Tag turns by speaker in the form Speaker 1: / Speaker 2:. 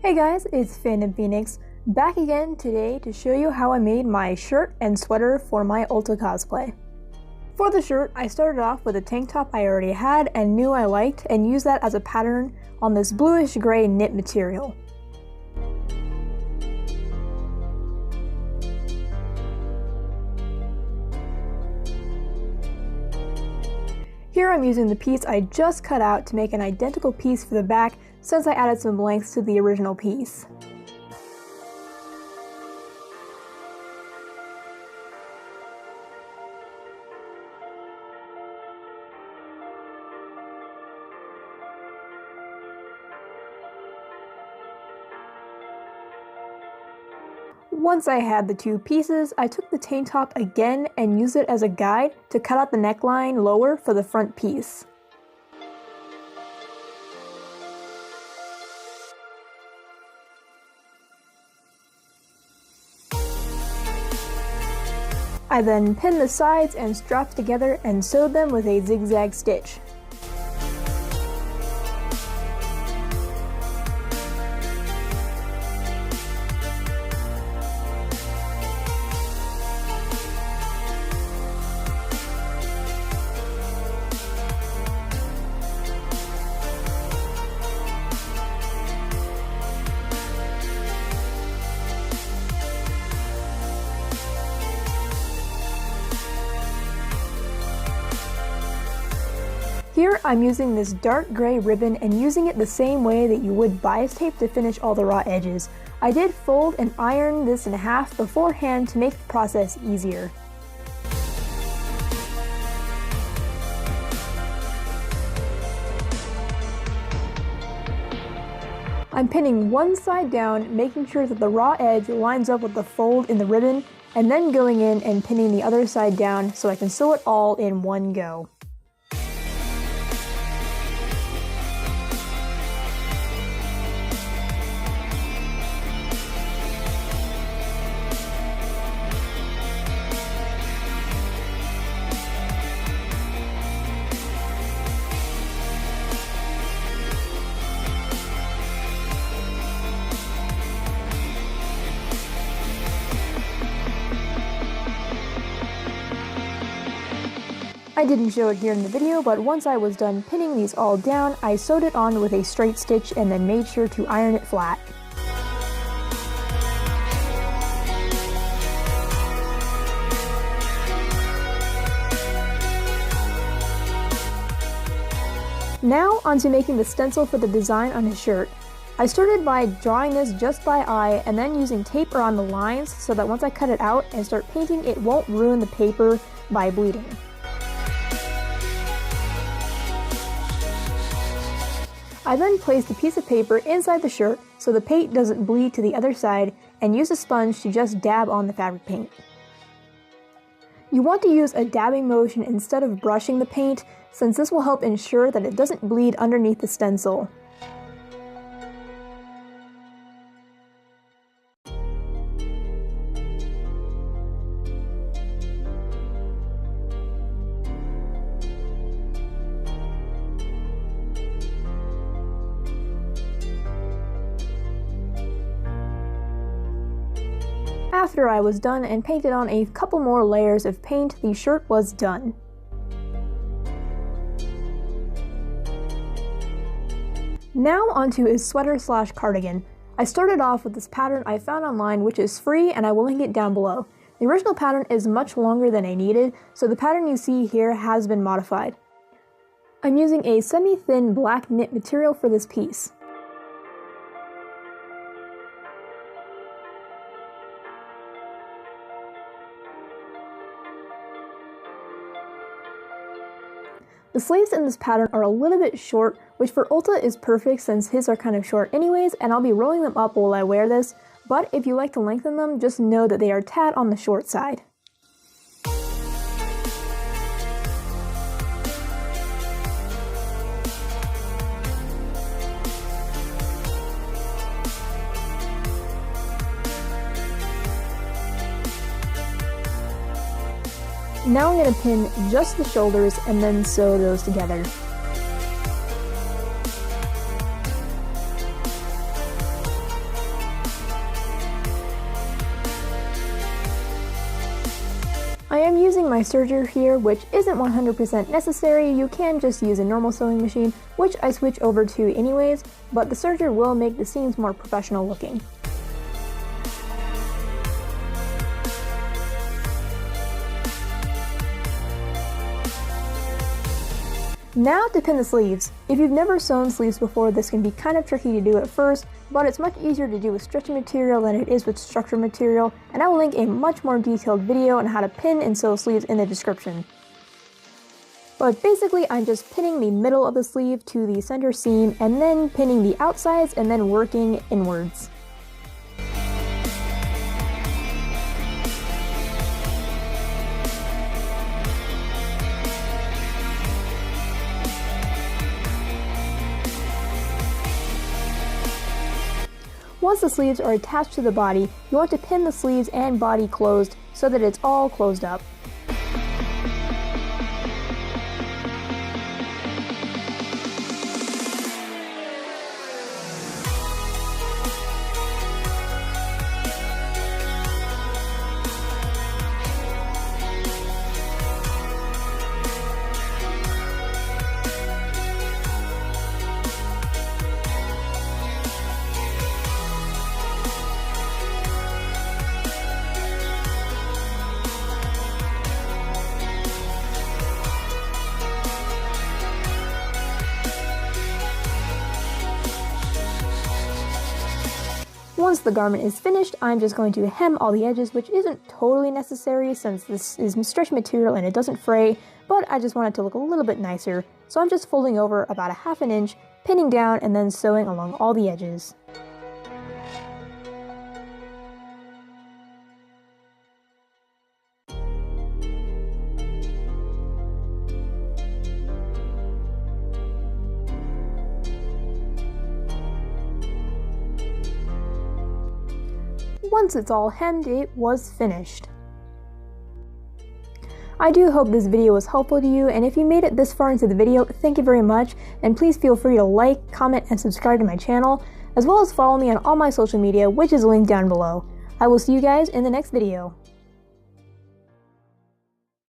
Speaker 1: Hey guys, it's Phantom Phoenix, back again today to show you how I made my shirt and sweater for my Ulta cosplay. For the shirt, I started off with a tank top I already had and knew I liked and used that as a pattern on this bluish gray knit material. Here I'm using the piece I just cut out to make an identical piece for the back since I added some lengths to the original piece. Once I had the two pieces, I took the tank top again and used it as a guide to cut out the neckline lower for the front piece. I then pinned the sides and straps together and sewed them with a zigzag stitch. Here I'm using this dark gray ribbon and using it the same way that you would bias tape to finish all the raw edges. I did fold and iron this in half beforehand to make the process easier. I'm pinning one side down, making sure that the raw edge lines up with the fold in the ribbon, and then going in and pinning the other side down so I can sew it all in one go. I didn't show it here in the video, but once I was done pinning these all down, I sewed it on with a straight stitch and then made sure to iron it flat. Now onto making the stencil for the design on his shirt. I started by drawing this just by eye and then using tape around the lines so that once I cut it out and start painting, it won't ruin the paper by bleeding. I then placed a piece of paper inside the shirt so the paint doesn't bleed to the other side and use a sponge to just dab on the fabric paint. You want to use a dabbing motion instead of brushing the paint, since this will help ensure that it doesn't bleed underneath the stencil. After I was done and painted on a couple more layers of paint, the shirt was done. Now onto his sweater slash cardigan. I started off with this pattern I found online, which is free, and I will link it down below. The original pattern is much longer than I needed, so the pattern you see here has been modified. I'm using a semi-thin black knit material for this piece. The sleeves in this pattern are a little bit short, which for Ulta is perfect since his are kind of short anyways, and I'll be rolling them up while I wear this, but if you like to lengthen them, just know that they are a tad on the short side. Now I'm going to pin just the shoulders and then sew those together. I'm using my serger here, which isn't 100% necessary. You can just use a normal sewing machine, which I switch over to anyways, but the serger will make the seams more professional looking. Now to pin the sleeves. If you've never sewn sleeves before, this can be kind of tricky to do at first, but it's much easier to do with stretchy material than it is with structured material, and I will link a much more detailed video on how to pin and sew sleeves in the description. But basically, I'm just pinning the middle of the sleeve to the center seam, and then pinning the outsides, and then working inwards. Once the sleeves are attached to the body, you want to pin the sleeves and body closed so that it's all closed up. Once the garment is finished, I'm just going to hem all the edges, which isn't totally necessary since this is stretch material and it doesn't fray, but I just want it to look a little bit nicer. So I'm just folding over about a ½ inch, pinning down, and then sewing along all the edges. Once it's all hemmed, it was finished. I do hope this video was helpful to you, and if you made it this far into the video, thank you very much, and please feel free to like, comment, and subscribe to my channel, as well as follow me on all my social media, which is linked down below. I will see you guys in the next video.